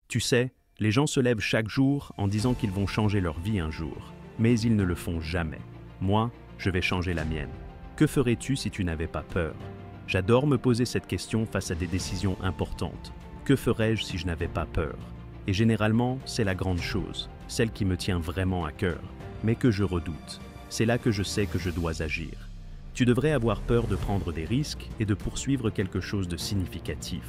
Tu sais, les gens se lèvent chaque jour en disant qu'ils vont changer leur vie un jour, mais ils ne le font jamais. Moi, je vais changer la mienne. Que ferais-tu si tu n'avais pas peur? J'adore me poser cette question face à des décisions importantes. Que ferais-je si je n'avais pas peur? Et généralement, c'est la grande chose, celle qui me tient vraiment à cœur, mais que je redoute. C'est là que je sais que je dois agir. Tu devrais avoir peur de prendre des risques et de poursuivre quelque chose de significatif.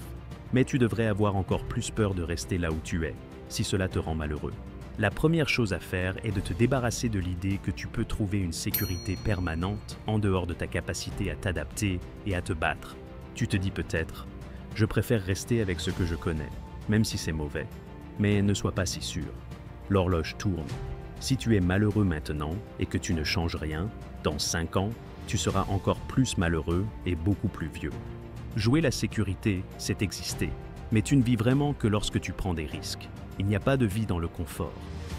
Mais tu devrais avoir encore plus peur de rester là où tu es, si cela te rend malheureux. La première chose à faire est de te débarrasser de l'idée que tu peux trouver une sécurité permanente en dehors de ta capacité à t'adapter et à te battre. Tu te dis peut-être « Je préfère rester avec ce que je connais, même si c'est mauvais. » Mais ne sois pas si sûr. L'horloge tourne. Si tu es malheureux maintenant et que tu ne changes rien, dans 5 ans, tu seras encore plus malheureux et beaucoup plus vieux. Jouer la sécurité, c'est exister. Mais tu ne vis vraiment que lorsque tu prends des risques. Il n'y a pas de vie dans le confort.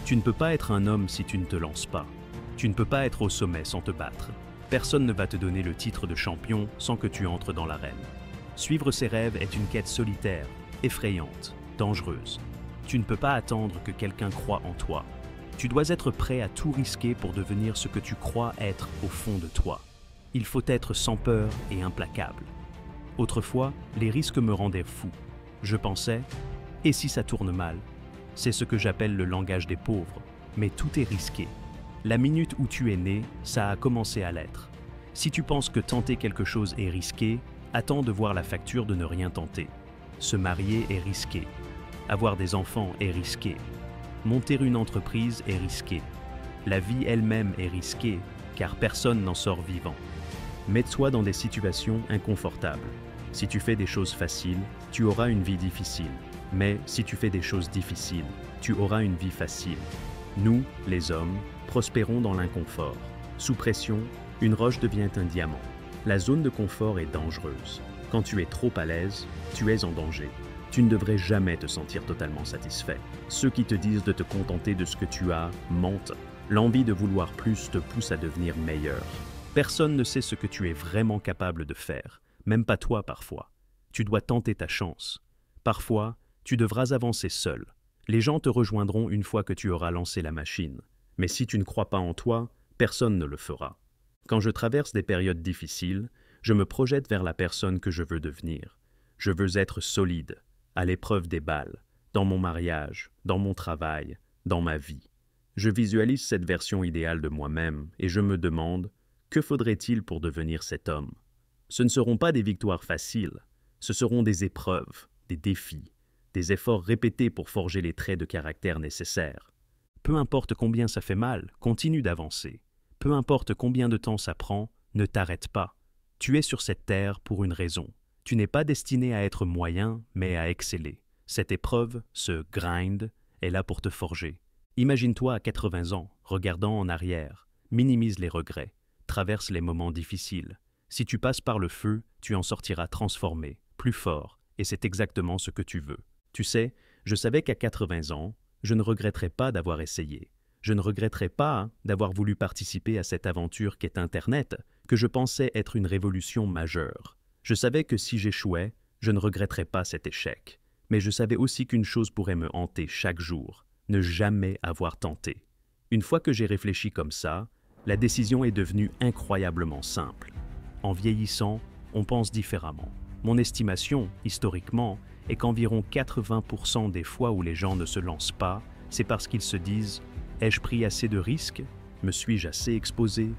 Tu ne peux pas être un homme si tu ne te lances pas. Tu ne peux pas être au sommet sans te battre. Personne ne va te donner le titre de champion sans que tu entres dans l'arène. Suivre ses rêves est une quête solitaire, effrayante, dangereuse. Tu ne peux pas attendre que quelqu'un croie en toi. Tu dois être prêt à tout risquer pour devenir ce que tu crois être au fond de toi. Il faut être sans peur et implacable. Autrefois, les risques me rendaient fou. Je pensais, et si ça tourne mal? C'est ce que j'appelle le langage des pauvres. Mais tout est risqué. La minute où tu es né, ça a commencé à l'être. Si tu penses que tenter quelque chose est risqué, attends de voir la facture de ne rien tenter. Se marier est risqué. Avoir des enfants est risqué. Monter une entreprise est risqué. La vie elle-même est risquée, car personne n'en sort vivant. Mets-toi dans des situations inconfortables. Si tu fais des choses faciles, tu auras une vie difficile. Mais si tu fais des choses difficiles, tu auras une vie facile. Nous, les hommes, prospérons dans l'inconfort. Sous pression, une roche devient un diamant. La zone de confort est dangereuse. Quand tu es trop à l'aise, tu es en danger. Tu ne devrais jamais te sentir totalement satisfait. Ceux qui te disent de te contenter de ce que tu as mentent. L'envie de vouloir plus te pousse à devenir meilleur. Personne ne sait ce que tu es vraiment capable de faire, même pas toi parfois. Tu dois tenter ta chance. Parfois, tu devras avancer seul. Les gens te rejoindront une fois que tu auras lancé la machine. Mais si tu ne crois pas en toi, personne ne le fera. Quand je traverse des périodes difficiles, je me projette vers la personne que je veux devenir. Je veux être solide, à l'épreuve des balles, dans mon mariage, dans mon travail, dans ma vie. Je visualise cette version idéale de moi-même et je me demande, que faudrait-il pour devenir cet homme? Ce ne seront pas des victoires faciles, ce seront des épreuves, des défis, des efforts répétés pour forger les traits de caractère nécessaires. Peu importe combien ça fait mal, continue d'avancer. Peu importe combien de temps ça prend, ne t'arrête pas. Tu es sur cette terre pour une raison. Tu n'es pas destiné à être moyen, mais à exceller. Cette épreuve, ce grind, est là pour te forger. Imagine-toi à 80 ans, regardant en arrière. Minimise les regrets. Traverse les moments difficiles. Si tu passes par le feu, tu en sortiras transformé, plus fort, et c'est exactement ce que tu veux. Tu sais, je savais qu'à 80 ans, je ne regretterais pas d'avoir essayé. Je ne regretterais pas d'avoir voulu participer à cette aventure qu'est Internet, que je pensais être une révolution majeure. Je savais que si j'échouais, je ne regretterais pas cet échec. Mais je savais aussi qu'une chose pourrait me hanter chaque jour, ne jamais avoir tenté. Une fois que j'ai réfléchi comme ça, la décision est devenue incroyablement simple. En vieillissant, on pense différemment. Mon estimation, historiquement, est qu'environ 80% des fois où les gens ne se lancent pas, c'est parce qu'ils se disent « Ai-je pris assez de risques? Me suis-je assez exposé ?»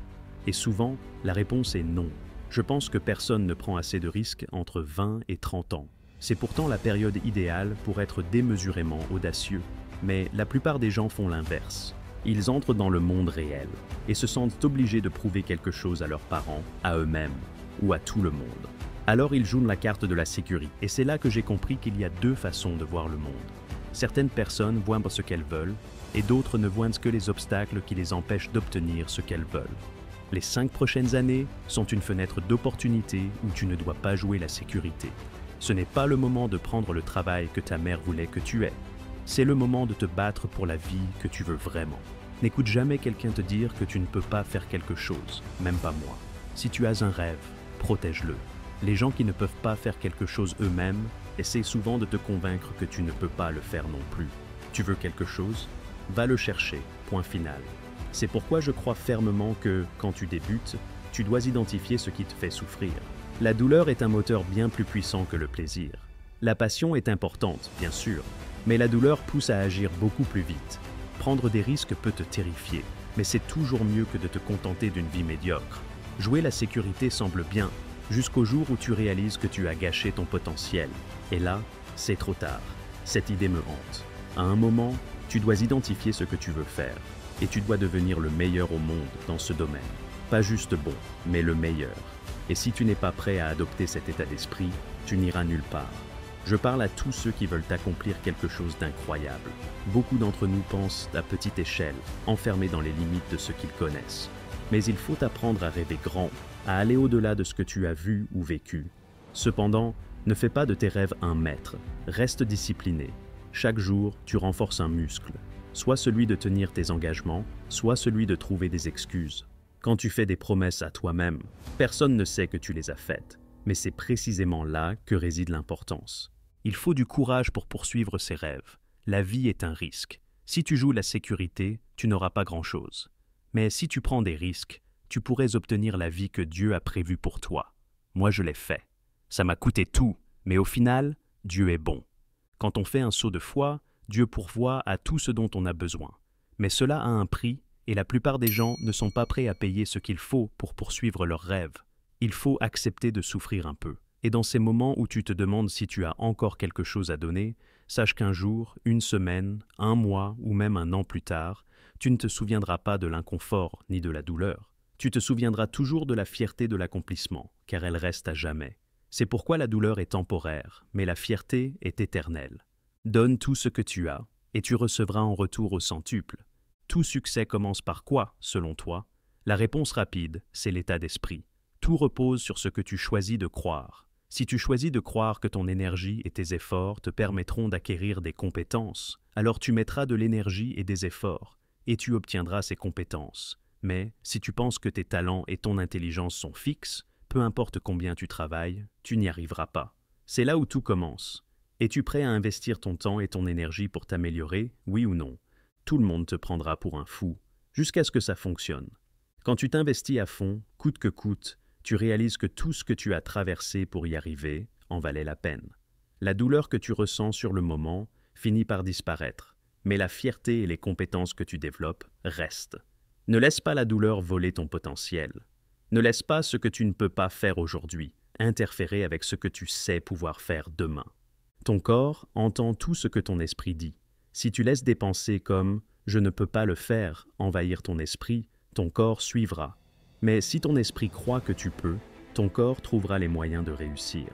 Et souvent, la réponse est non. Je pense que personne ne prend assez de risques entre 20 et 30 ans. C'est pourtant la période idéale pour être démesurément audacieux. Mais la plupart des gens font l'inverse. Ils entrent dans le monde réel et se sentent obligés de prouver quelque chose à leurs parents, à eux-mêmes ou à tout le monde. Alors ils jouent la carte de la sécurité. Et c'est là que j'ai compris qu'il y a deux façons de voir le monde. Certaines personnes voient ce qu'elles veulent et d'autres ne voient que les obstacles qui les empêchent d'obtenir ce qu'elles veulent. Les 5 prochaines années sont une fenêtre d'opportunité où tu ne dois pas jouer la sécurité. Ce n'est pas le moment de prendre le travail que ta mère voulait que tu aies. C'est le moment de te battre pour la vie que tu veux vraiment. N'écoute jamais quelqu'un te dire que tu ne peux pas faire quelque chose, même pas moi. Si tu as un rêve, protège-le. Les gens qui ne peuvent pas faire quelque chose eux-mêmes essaie souvent de te convaincre que tu ne peux pas le faire non plus. Tu veux quelque chose? Va le chercher, point final. C'est pourquoi je crois fermement que, quand tu débutes, tu dois identifier ce qui te fait souffrir. La douleur est un moteur bien plus puissant que le plaisir. La passion est importante, bien sûr, mais la douleur pousse à agir beaucoup plus vite. Prendre des risques peut te terrifier, mais c'est toujours mieux que de te contenter d'une vie médiocre. Jouer la sécurité semble bien, jusqu'au jour où tu réalises que tu as gâché ton potentiel. Et là, c'est trop tard. Cette idée me hante. À un moment, tu dois identifier ce que tu veux faire, et tu dois devenir le meilleur au monde dans ce domaine. Pas juste bon, mais le meilleur. Et si tu n'es pas prêt à adopter cet état d'esprit, tu n'iras nulle part. Je parle à tous ceux qui veulent accomplir quelque chose d'incroyable. Beaucoup d'entre nous pensent à petite échelle, enfermés dans les limites de ce qu'ils connaissent. Mais il faut apprendre à rêver grand, à aller au-delà de ce que tu as vu ou vécu. Cependant, ne fais pas de tes rêves un maître. Reste discipliné. Chaque jour, tu renforces un muscle. Soit celui de tenir tes engagements, soit celui de trouver des excuses. Quand tu fais des promesses à toi-même, personne ne sait que tu les as faites. Mais c'est précisément là que réside l'importance. Il faut du courage pour poursuivre ses rêves. La vie est un risque. Si tu joues la sécurité, tu n'auras pas grand-chose. Mais si tu prends des risques, tu pourrais obtenir la vie que Dieu a prévue pour toi. Moi, je l'ai fait. Ça m'a coûté tout, mais au final, Dieu est bon. Quand on fait un saut de foi, Dieu pourvoit à tout ce dont on a besoin. Mais cela a un prix, et la plupart des gens ne sont pas prêts à payer ce qu'il faut pour poursuivre leurs rêves. Il faut accepter de souffrir un peu. Et dans ces moments où tu te demandes si tu as encore quelque chose à donner, sache qu'un jour, une semaine, un mois ou même un an plus tard, tu ne te souviendras pas de l'inconfort ni de la douleur. Tu te souviendras toujours de la fierté de l'accomplissement, car elle reste à jamais. C'est pourquoi la douleur est temporaire, mais la fierté est éternelle. Donne tout ce que tu as, et tu recevras en retour au centuple. Tout succès commence par quoi, selon toi? La réponse rapide, c'est l'état d'esprit. Tout repose sur ce que tu choisis de croire. Si tu choisis de croire que ton énergie et tes efforts te permettront d'acquérir des compétences, alors tu mettras de l'énergie et des efforts, et tu obtiendras ces compétences. Mais si tu penses que tes talents et ton intelligence sont fixes, peu importe combien tu travailles, tu n'y arriveras pas. C'est là où tout commence. Es-tu prêt à investir ton temps et ton énergie pour t'améliorer, oui ou non? Tout le monde te prendra pour un fou, jusqu'à ce que ça fonctionne. Quand tu t'investis à fond, coûte que coûte, tu réalises que tout ce que tu as traversé pour y arriver en valait la peine. La douleur que tu ressens sur le moment finit par disparaître, mais la fierté et les compétences que tu développes restent. Ne laisse pas la douleur voler ton potentiel. Ne laisse pas ce que tu ne peux pas faire aujourd'hui interférer avec ce que tu sais pouvoir faire demain. Ton corps entend tout ce que ton esprit dit. Si tu laisses des pensées comme « je ne peux pas le faire » envahir ton esprit, ton corps suivra. Mais si ton esprit croit que tu peux, ton corps trouvera les moyens de réussir.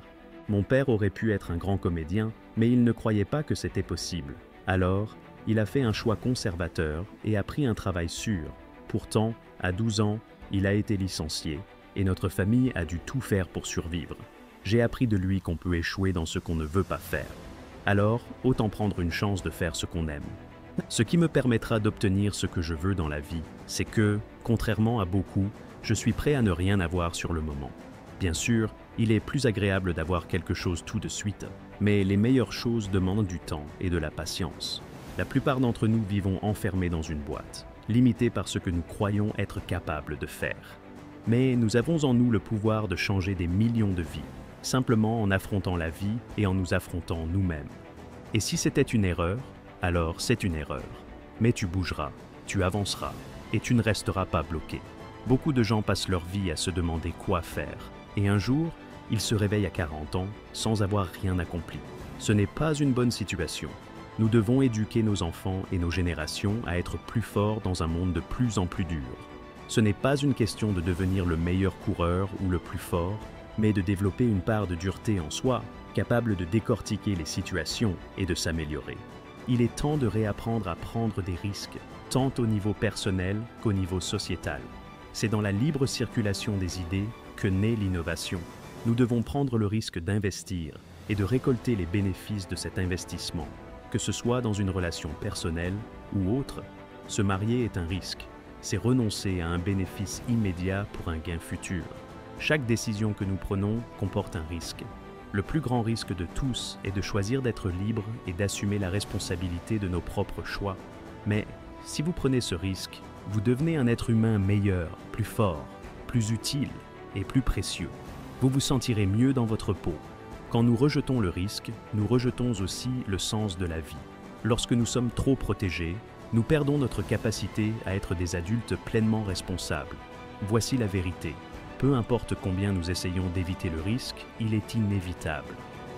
Mon père aurait pu être un grand comédien, mais il ne croyait pas que c'était possible. Alors, il a fait un choix conservateur et a pris un travail sûr. Pourtant, à 12 ans, il a été licencié et notre famille a dû tout faire pour survivre. J'ai appris de lui qu'on peut échouer dans ce qu'on ne veut pas faire. Alors, autant prendre une chance de faire ce qu'on aime. Ce qui me permettra d'obtenir ce que je veux dans la vie, c'est que, contrairement à beaucoup, je suis prêt à ne rien avoir sur le moment. Bien sûr, il est plus agréable d'avoir quelque chose tout de suite, mais les meilleures choses demandent du temps et de la patience. La plupart d'entre nous vivons enfermés dans une boîte, limités par ce que nous croyons être capables de faire. Mais nous avons en nous le pouvoir de changer des millions de vies, simplement en affrontant la vie et en nous affrontant nous-mêmes. Et si c'était une erreur, alors c'est une erreur. Mais tu bougeras, tu avanceras, et tu ne resteras pas bloqué. Beaucoup de gens passent leur vie à se demander quoi faire, et un jour, ils se réveillent à 40 ans sans avoir rien accompli. Ce n'est pas une bonne situation. Nous devons éduquer nos enfants et nos générations à être plus forts dans un monde de plus en plus dur. Ce n'est pas une question de devenir le meilleur coureur ou le plus fort, mais de développer une part de dureté en soi, capable de décortiquer les situations et de s'améliorer. Il est temps de réapprendre à prendre des risques, tant au niveau personnel qu'au niveau sociétal. C'est dans la libre circulation des idées que naît l'innovation. Nous devons prendre le risque d'investir et de récolter les bénéfices de cet investissement, que ce soit dans une relation personnelle ou autre. Se marier est un risque. C'est renoncer à un bénéfice immédiat pour un gain futur. Chaque décision que nous prenons comporte un risque. Le plus grand risque de tous est de choisir d'être libre et d'assumer la responsabilité de nos propres choix. Mais si vous prenez ce risque, vous devenez un être humain meilleur, plus fort, plus utile et plus précieux. Vous vous sentirez mieux dans votre peau. Quand nous rejetons le risque, nous rejetons aussi le sens de la vie. Lorsque nous sommes trop protégés, nous perdons notre capacité à être des adultes pleinement responsables. Voici la vérité. Peu importe combien nous essayons d'éviter le risque, il est inévitable.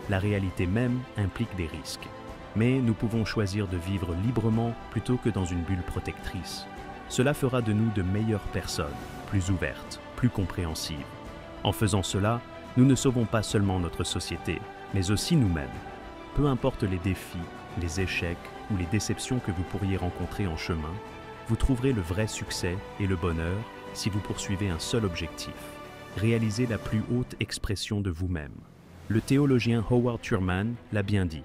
La réalité même implique des risques. Mais nous pouvons choisir de vivre librement plutôt que dans une bulle protectrice. Cela fera de nous de meilleures personnes, plus ouvertes, plus compréhensives. En faisant cela, nous ne sauvons pas seulement notre société, mais aussi nous-mêmes. Peu importe les défis, les échecs ou les déceptions que vous pourriez rencontrer en chemin, vous trouverez le vrai succès et le bonheur si vous poursuivez un seul objectif, réaliser la plus haute expression de vous-même. Le théologien Howard Thurman l'a bien dit.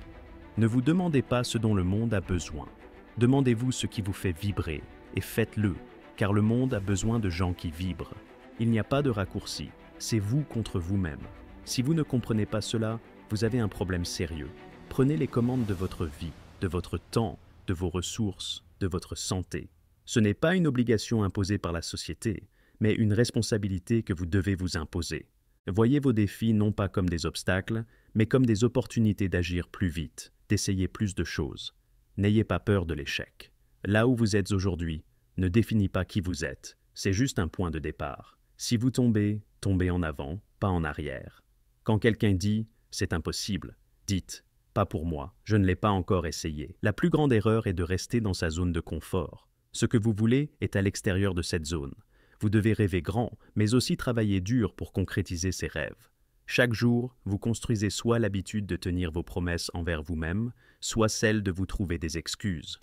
Ne vous demandez pas ce dont le monde a besoin. Demandez-vous ce qui vous fait vibrer et faites-le, car le monde a besoin de gens qui vibrent. Il n'y a pas de raccourci, c'est vous contre vous-même. Si vous ne comprenez pas cela, vous avez un problème sérieux. Prenez les commandes de votre vie, de votre temps, de vos ressources, de votre santé. Ce n'est pas une obligation imposée par la société, mais une responsabilité que vous devez vous imposer. Voyez vos défis non pas comme des obstacles, mais comme des opportunités d'agir plus vite, d'essayer plus de choses. N'ayez pas peur de l'échec. Là où vous êtes aujourd'hui ne définit pas qui vous êtes, c'est juste un point de départ. Si vous tombez, tombez en avant, pas en arrière. Quand quelqu'un dit « c'est impossible », dites « pas pour moi, je ne l'ai pas encore essayé ». La plus grande erreur est de rester dans sa zone de confort. Ce que vous voulez est à l'extérieur de cette zone. Vous devez rêver grand, mais aussi travailler dur pour concrétiser ces rêves. Chaque jour, vous construisez soit l'habitude de tenir vos promesses envers vous-même, soit celle de vous trouver des excuses.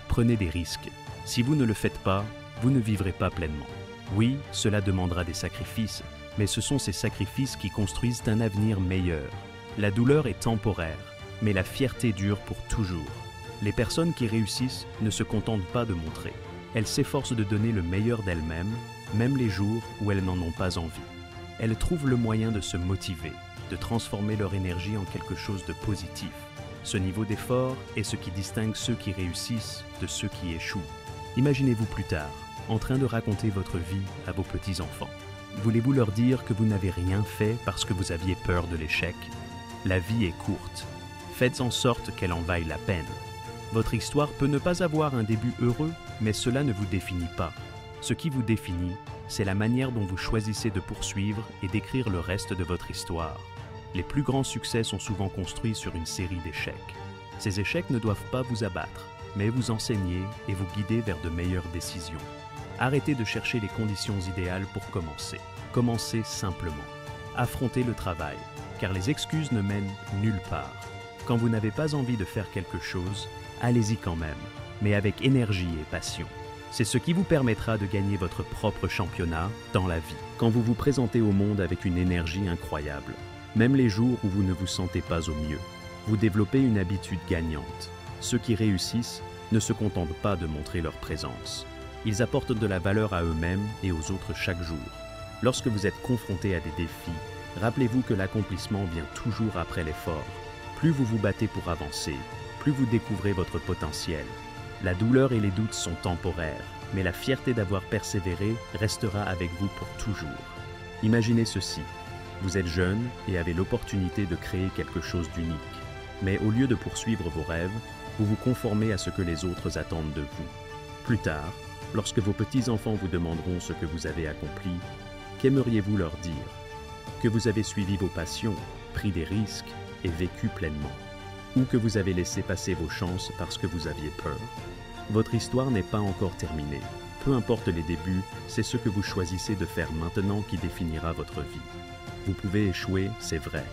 Prenez des risques. Si vous ne le faites pas, vous ne vivrez pas pleinement. Oui, cela demandera des sacrifices, mais ce sont ces sacrifices qui construisent un avenir meilleur. La douleur est temporaire, mais la fierté dure pour toujours. Les personnes qui réussissent ne se contentent pas de montrer. Elles s'efforcent de donner le meilleur d'elles-mêmes, même les jours où elles n'en ont pas envie. Elles trouvent le moyen de se motiver, de transformer leur énergie en quelque chose de positif. Ce niveau d'effort est ce qui distingue ceux qui réussissent de ceux qui échouent. Imaginez-vous plus tard, en train de raconter votre vie à vos petits-enfants. Voulez-vous leur dire que vous n'avez rien fait parce que vous aviez peur de l'échec? La vie est courte. Faites en sorte qu'elle en vaille la peine. Votre histoire peut ne pas avoir un début heureux, mais cela ne vous définit pas. Ce qui vous définit, c'est la manière dont vous choisissez de poursuivre et d'écrire le reste de votre histoire. Les plus grands succès sont souvent construits sur une série d'échecs. Ces échecs ne doivent pas vous abattre, mais vous enseigner et vous guider vers de meilleures décisions. Arrêtez de chercher les conditions idéales pour commencer. Commencez simplement. Affrontez le travail, car les excuses ne mènent nulle part. Quand vous n'avez pas envie de faire quelque chose, allez-y quand même, mais avec énergie et passion. C'est ce qui vous permettra de gagner votre propre championnat dans la vie. Quand vous vous présentez au monde avec une énergie incroyable, même les jours où vous ne vous sentez pas au mieux, vous développez une habitude gagnante. Ceux qui réussissent ne se contentent pas de montrer leur présence. Ils apportent de la valeur à eux-mêmes et aux autres chaque jour. Lorsque vous êtes confronté à des défis, rappelez-vous que l'accomplissement vient toujours après l'effort. Plus vous vous battez pour avancer, plus vous découvrez votre potentiel. La douleur et les doutes sont temporaires, mais la fierté d'avoir persévéré restera avec vous pour toujours. Imaginez ceci. Vous êtes jeune et avez l'opportunité de créer quelque chose d'unique. Mais au lieu de poursuivre vos rêves, vous vous conformez à ce que les autres attendent de vous. Plus tard, lorsque vos petits-enfants vous demanderont ce que vous avez accompli, qu'aimeriez-vous leur dire? Que vous avez suivi vos passions, pris des risques et vécu pleinement? Ou que vous avez laissé passer vos chances parce que vous aviez peur? Votre histoire n'est pas encore terminée. Peu importe les débuts, c'est ce que vous choisissez de faire maintenant qui définira votre vie. Vous pouvez échouer, c'est vrai,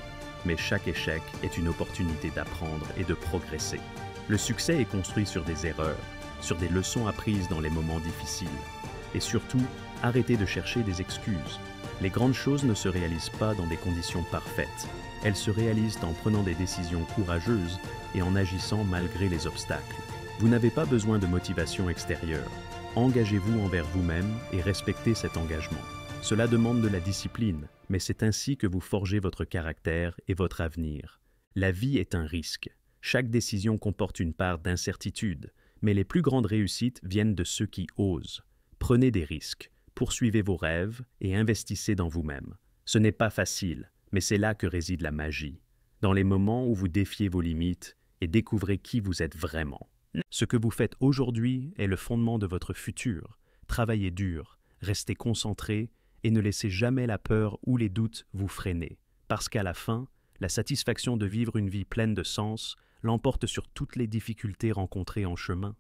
mais chaque échec est une opportunité d'apprendre et de progresser. Le succès est construit sur des erreurs, sur des leçons apprises dans les moments difficiles. Et surtout, arrêtez de chercher des excuses. Les grandes choses ne se réalisent pas dans des conditions parfaites. Elles se réalisent en prenant des décisions courageuses et en agissant malgré les obstacles. Vous n'avez pas besoin de motivation extérieure. Engagez-vous envers vous-même et respectez cet engagement. Cela demande de la discipline, mais c'est ainsi que vous forgez votre caractère et votre avenir. La vie est un risque. Chaque décision comporte une part d'incertitude, mais les plus grandes réussites viennent de ceux qui osent. Prenez des risques, poursuivez vos rêves et investissez dans vous-même. Ce n'est pas facile, mais c'est là que réside la magie. Dans les moments où vous défiez vos limites et découvrez qui vous êtes vraiment. Ce que vous faites aujourd'hui est le fondement de votre futur. Travaillez dur, restez concentré et ne laissez jamais la peur ou les doutes vous freiner. Parce qu'à la fin, la satisfaction de vivre une vie pleine de sens l'emporte sur toutes les difficultés rencontrées en chemin.